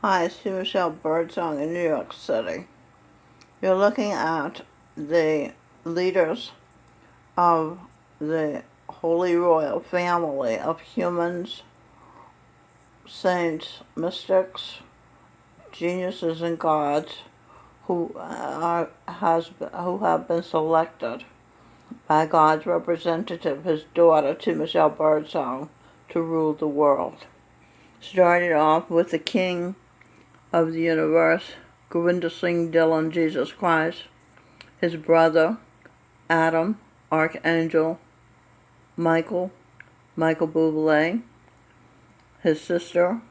Hi, it's Michelle Birdsong in New York City. You're looking at the leaders of the Holy Royal Family of humans, saints, mystics, geniuses, and gods who have been selected by God's representative, his daughter, Michelle Birdsong, to rule the world. Started off with the King of the universe, Govinda Singh Dhillon, Jesus Christ, his brother, Adam, Archangel, Michael Bublé, his sister,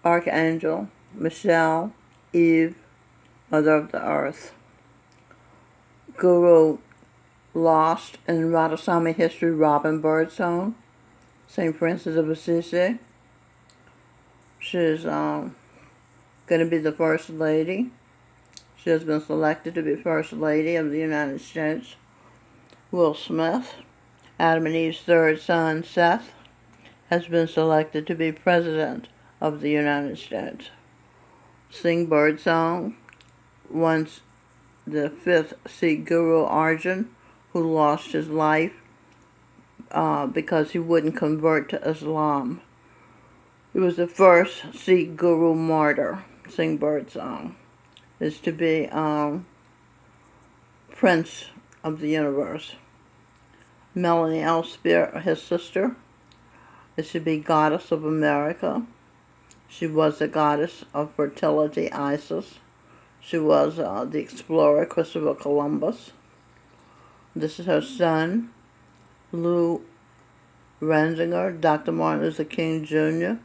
Archangel, Michelle, Eve, Mother of the Earth. Guru lost in Radhaswami history, Robin Birdsong, St. Francis of Assisi. She's going to be the First Lady. She has been selected to be First Lady of the United States. Will Smith, Adam and Eve's third son, Seth, has been selected to be President of the United States. Singh Birdsong, once the fifth Sikh Guru Arjan, who lost his life because he wouldn't convert to Islam. He was the first Sikh Guru martyr. Singh Birdsong is to be Prince of the Universe. Melanie Elspeth, his sister, is to be Goddess of America. She was the goddess of fertility, Isis. She was the explorer, Christopher Columbus. This is her son, Lou Ranzinger, Dr. Martin Luther King Jr.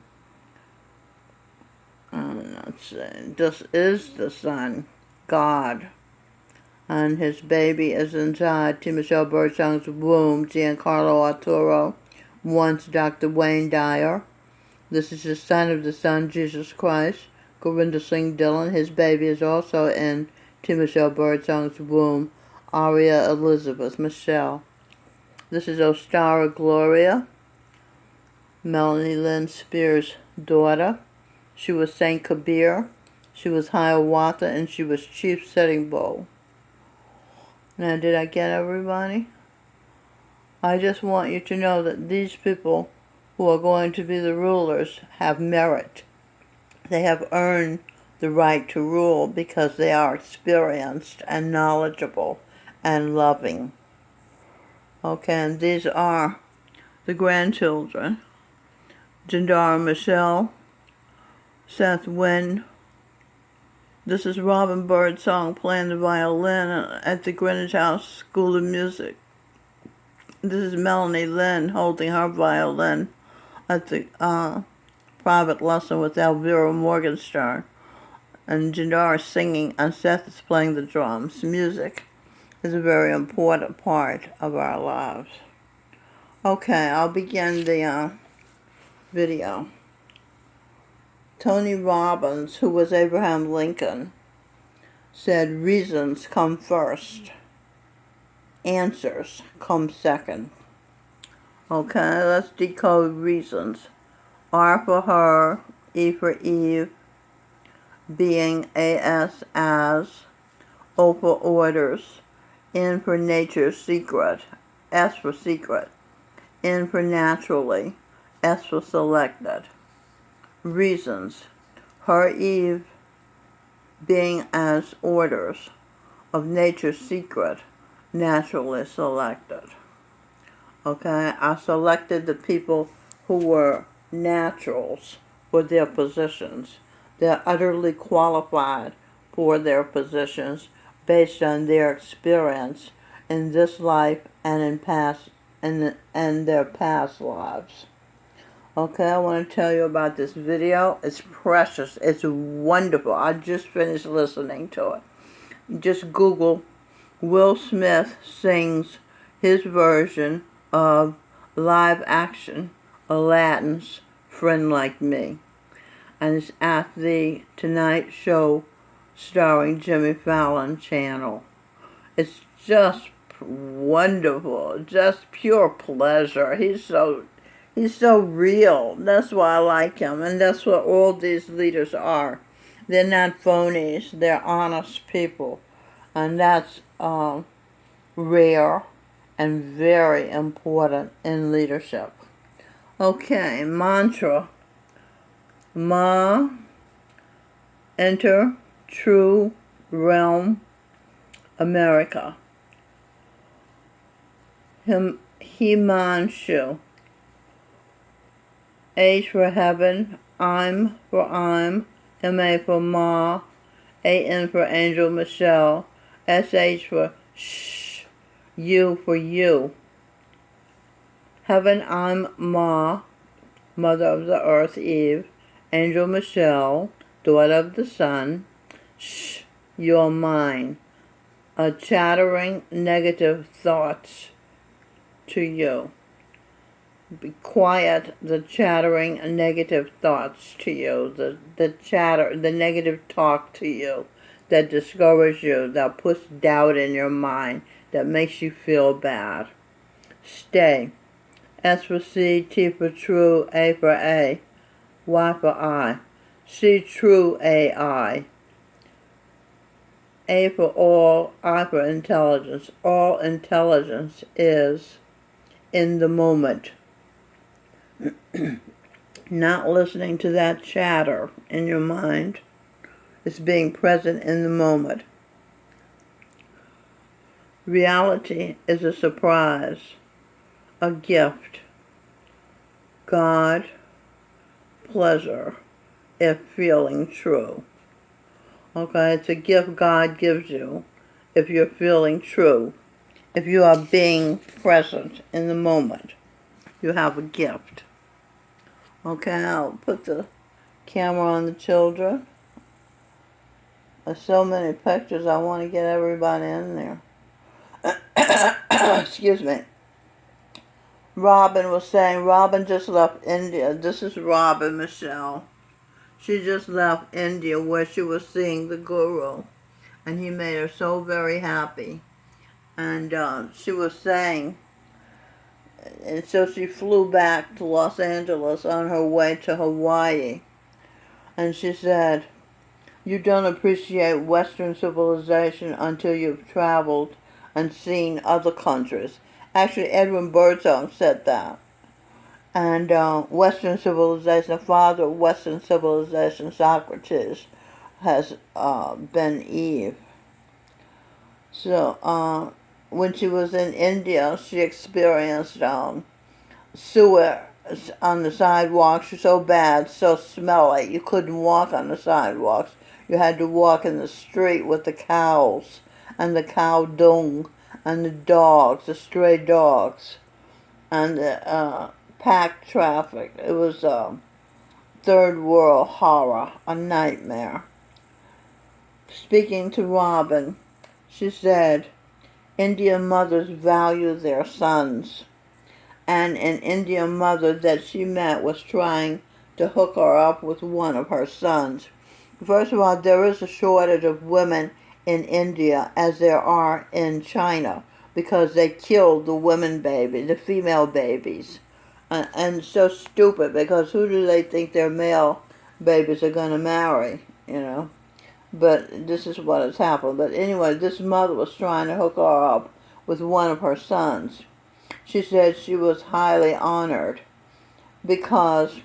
This is the son, God. And his baby is inside Michelle Birdsong's womb, Giancarlo Arturo, once Dr. Wayne Dyer. This is the son of the Son, Jesus Christ, Govinda Singh Dhillon. His baby is also in Michelle Birdsong's womb, Aria Elizabeth Michelle. This is Ostara Gloria, Melanie Lynn Spears' daughter. She was Saint Kabir, she was Hiawatha, and she was Chief Sitting Bull. Now, did I get everybody? I just want you to know that these people who are going to be the rulers have merit. They have earned the right to rule because they are experienced and knowledgeable and loving. Okay, and these are the grandchildren. Jindara Michelle, Seth Wynn. This is Robin Birdsong playing the violin at the Greenwich House School of Music. This is Melanie Lynn holding her violin at the private lesson with Elvira Morgenstern. And Jindara is singing, and Seth is playing the drums. Music is a very important part of our lives. Okay, I'll begin the video. Tony Robbins, who was Abraham Lincoln, said reasons come first, answers come second. Okay, let's decode reasons. R for her, E for Eve, being, AS as, O for orders, N for nature's secret, S for secret, N for naturally, S for selected. Reasons. Her Eve being as orders of nature's secret, naturally selected. Okay, I selected the people who were naturals for their positions. They're utterly qualified for their positions based on their experience in this life and in their past lives. Okay, I want to tell you about this video. It's precious. It's wonderful. I just finished listening to it. Just Google Will Smith sings his version of live action Aladdin's Friend Like Me. And it's at the Tonight Show starring Jimmy Fallon channel. It's just wonderful. Just pure pleasure. He's He's so real. That's why I like him. And that's what all these leaders are. They're not phonies. They're honest people. And that's rare and very important in leadership. Okay, mantra. Ma, enter, true, realm, America. Himanshu. H for heaven, I'm for I'm, MA for Ma, AN for Angel Michelle, SH for shh, U for you. Heaven, I'm Ma, mother of the earth, Eve, Angel Michelle, daughter of the sun, shh, you're mine. Chattering negative thoughts to you. Be quiet the chattering negative thoughts to you, the chatter, the negative talk to you that discourages you, that puts doubt in your mind, that makes you feel bad. Stay. S for C, T for true, A for A, Y for I. C true AI. A for all, I for intelligence. All intelligence is in the moment. Not listening to that chatter in your mind. It's being present in the moment. Reality is a surprise, a gift. God, pleasure, if feeling true. Okay, it's a gift God gives you if you're feeling true. If you are being present in the moment, you have a gift. Okay, I'll put the camera on the children. There's so many pictures, I want to get everybody in there. Excuse me. Robin was saying, Robin just left India. This is Robin Michelle. She just left India where she was seeing the guru. And he made her so very happy. And she was saying, and so she flew back to Los Angeles on her way to Hawaii. And she said, you don't appreciate Western civilization until you've traveled and seen other countries. Actually, Edwin Birdsong said that. And Western civilization, the father of Western civilization, Socrates, has been Eve. So when she was in India, she experienced sewer on the sidewalks so bad, so smelly, you couldn't walk on the sidewalks. You had to walk in the street with the cows and the cow dung and the dogs, the stray dogs, and the packed traffic. It was third world horror, a nightmare. Speaking to Robin, she said, Indian mothers value their sons. And an Indian mother that she met was trying to hook her up with one of her sons. First of all, there is a shortage of women in India as there are in China because they killed the women baby, the female babies. And so stupid because who do they think their male babies are going to marry, you know? But this is what has happened. But anyway, this mother was trying to hook her up with one of her sons. She said she was highly honored because,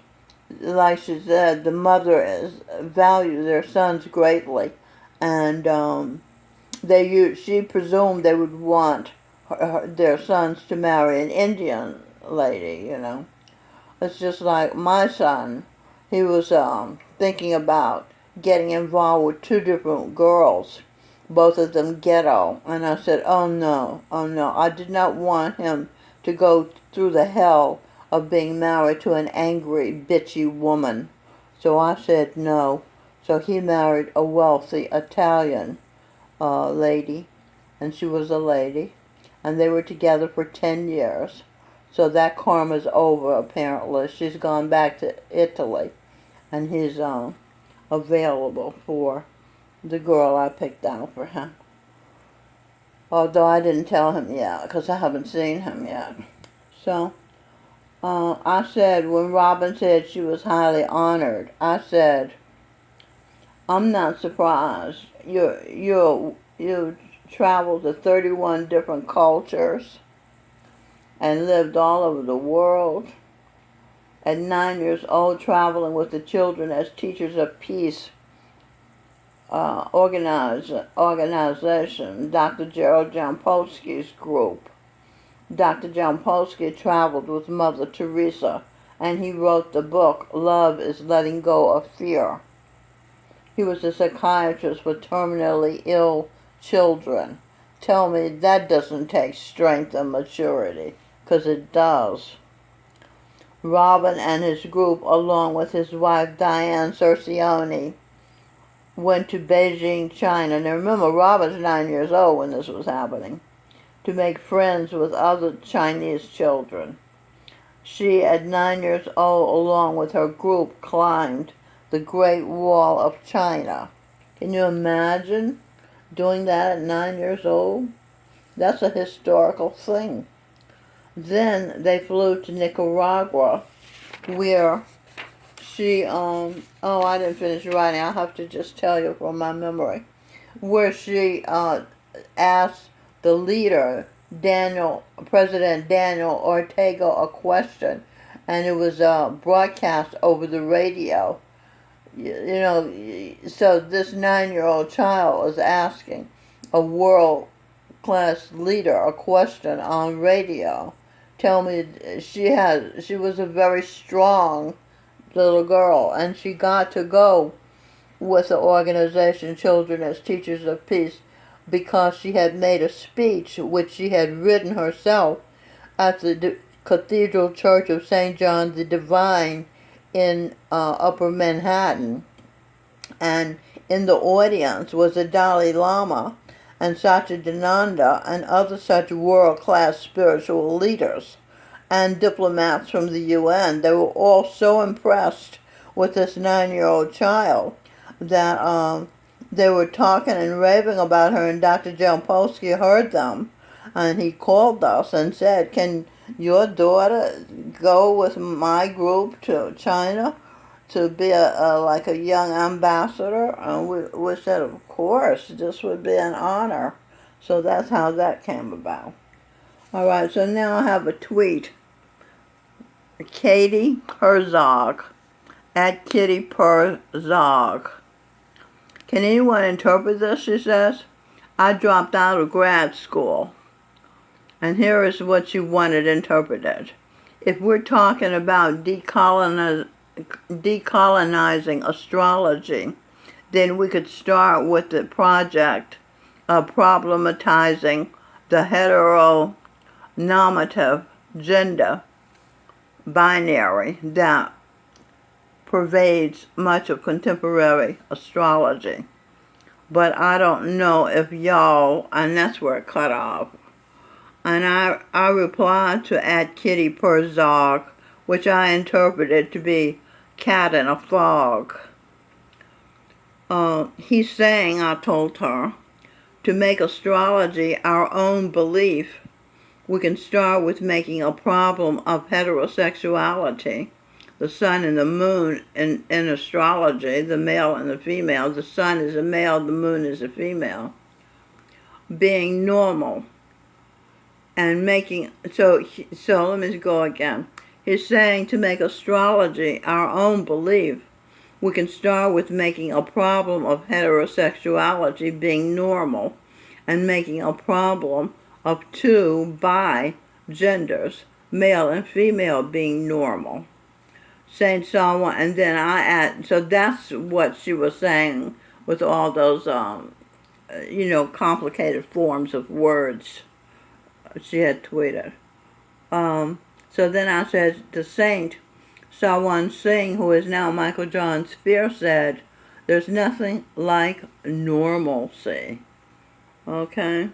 like she said, the mothers value their sons greatly, and she presumed they would want their sons to marry an Indian lady, you know. It's just like my son. He was thinking about getting involved with two different girls, both of them ghetto, and I said, oh no, I did not want him to go through the hell of being married to an angry, bitchy woman. So I said no. So he married a wealthy Italian lady, and she was a lady, and they were together for 10 years. So that karma's over, apparently. She's gone back to Italy, and he's available for the girl I picked out for him. Although I didn't tell him yet, because I haven't seen him yet. So, I said, when Robin said she was highly honored, I said, I'm not surprised. You traveled to 31 different cultures and lived all over the world. At 9 years old, traveling with the children as teachers of peace organization, Dr. Gerald Jampolsky's group. Dr. Jampolsky traveled with Mother Teresa, and he wrote the book, Love is Letting Go of Fear. He was a psychiatrist for terminally ill children. Tell me that doesn't take strength and maturity, 'cause it does. Robin and his group, along with his wife Diane Cercioni, went to Beijing, China. Now remember, Robin's 9 years old when this was happening, to make friends with other Chinese children. She, at 9 years old, along with her group, climbed the Great Wall of China. Can you imagine doing that at 9 years old? That's a historical thing. Then they flew to Nicaragua, where she, I didn't finish writing. I'll have to just tell you from my memory. Where she asked the leader, President Daniel Ortega, a question, and it was broadcast over the radio. So this 9-year-old child was asking a world-class leader a question on radio. Tell me, she was a very strong little girl, and she got to go with the organization Children as Teachers of Peace because she had made a speech which she had written herself at the Cathedral Church of St. John the Divine in Upper Manhattan. And in the audience was the Dalai Lama and Satchidananda and other such world-class spiritual leaders and diplomats from the UN. They were all so impressed with this 9-year-old child that they were talking and raving about her, and Dr. Jampolsky heard them, and he called us and said, can your daughter go with my group to China to be like a young ambassador? And we said, of course, this would be an honor. So that's how that came about. All right, so now I have a tweet. Katie Herzog, at Kitty Herzog. Can anyone interpret this, she says? I dropped out of grad school. And here is what she wanted interpreted. If we're talking about decolonizing astrology, then we could start with the project of problematizing the heteronormative gender binary that pervades much of contemporary astrology. But I don't know if y'all, and that's where it cut off. And I replied to at Kitty Herzog, which I interpreted to be cat in a fog. He's saying, I told her, to make astrology our own belief, we can start with making a problem of heterosexuality. The sun and the moon in astrology, the male and the female, the sun is a male, the moon is a female, being normal. And making, so let me go again. He's saying to make astrology our own belief, we can start with making a problem of heterosexuality being normal and making a problem of two bi genders, male and female, being normal. Saying someone, and then I add, so that's what she was saying with all those, complicated forms of words she had tweeted. So then I said, the saint, Sawan Singh, who is now Michael John Spear, said, there's nothing like normalcy. Okay?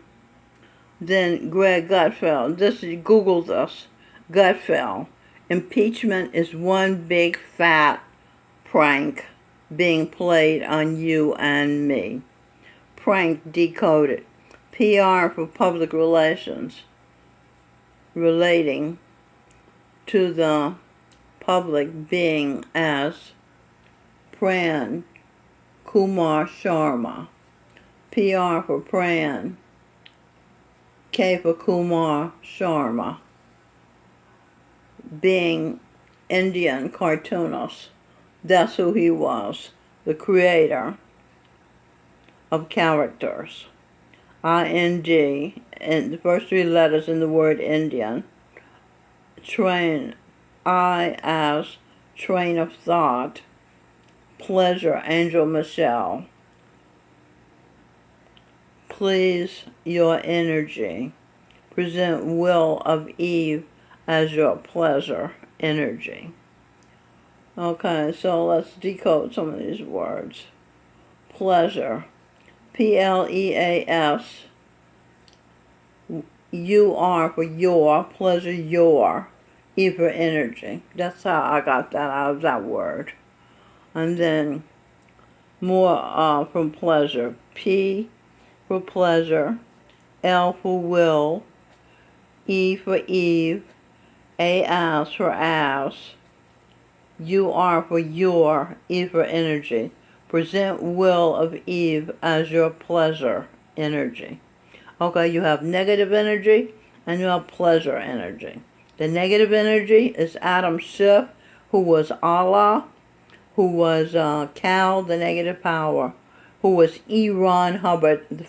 Then Greg Gutfeld, Google this, Gutfeld, impeachment is one big fat prank being played on you and me. Prank decoded. PR for public relations relating to the public being as Pran Kumar Sharma. PR for Pran, K for Kumar Sharma, being Indian cartoonist. That's who he was, the creator of characters. IND, and the first three letters in the word Indian. Train, I as train of thought. Pleasure, Angel Michelle. Please your energy. Present will of Eve as your pleasure energy. Okay, so let's decode some of these words. Pleasure. P-L-E-A-S. You are for your, pleasure your, E for energy. That's how I got that out of that word. And then more from pleasure. P for pleasure, L for will, E for Eve, A as for as, U are for your, E for energy. Present will of Eve as your pleasure energy. Okay, you have negative energy and you have pleasure energy. The negative energy is Adam Schiff, who was Allah, who was Cal, the negative power, who was E. Ron Hubbard, the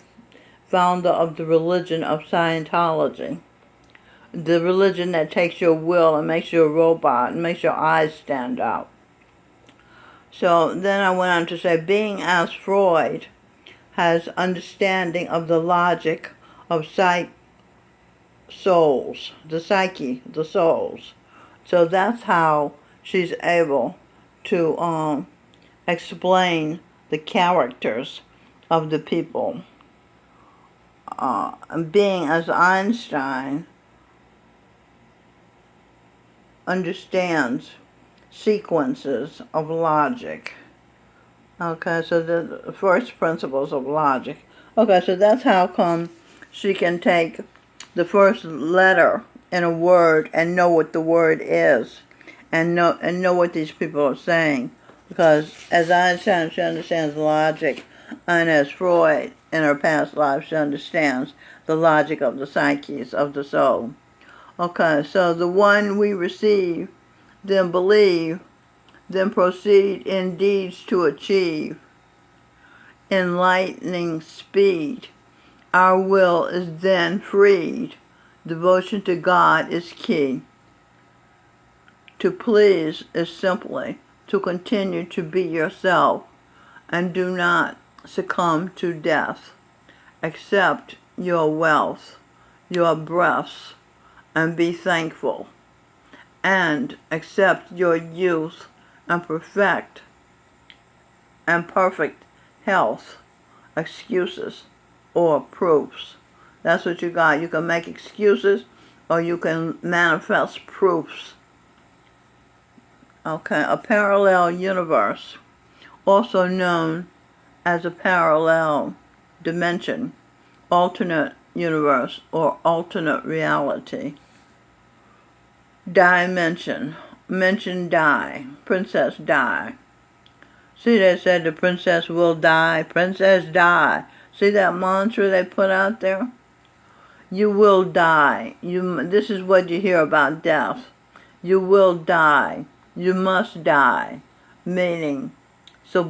founder of the religion of Scientology. The religion that takes your will and makes you a robot and makes your eyes stand out. So then I went on to say, being as Freud has understanding of the logic of souls, the psyche, the souls. So that's how she's able to explain the characters of the people. Being as Einstein understands sequences of logic. Okay, so the first principles of logic. Okay, so that's how come she can take the first letter in a word and know what the word is, and know what these people are saying. Because as Einstein, she understands logic, and as Freud in her past life, she understands the logic of the psyches of the soul. Okay, so the one we receive, then believe, then proceed in deeds to achieve. In lightning speed, our will is then freed. Devotion to God is key. To please is simply to continue to be yourself and do not succumb to death. Accept your wealth, your breaths, and be thankful. And accept your youth and perfect health, excuses or proofs. That's what you got. You can make excuses or you can manifest proofs. Okay, a parallel universe, also known as a parallel dimension, alternate universe, or alternate reality. Dimension, mention die, Princess die. See, they said the princess will die, princess die. See that mantra they put out there? You will die. This is what you hear about death. You will die. You must die. Meaning, so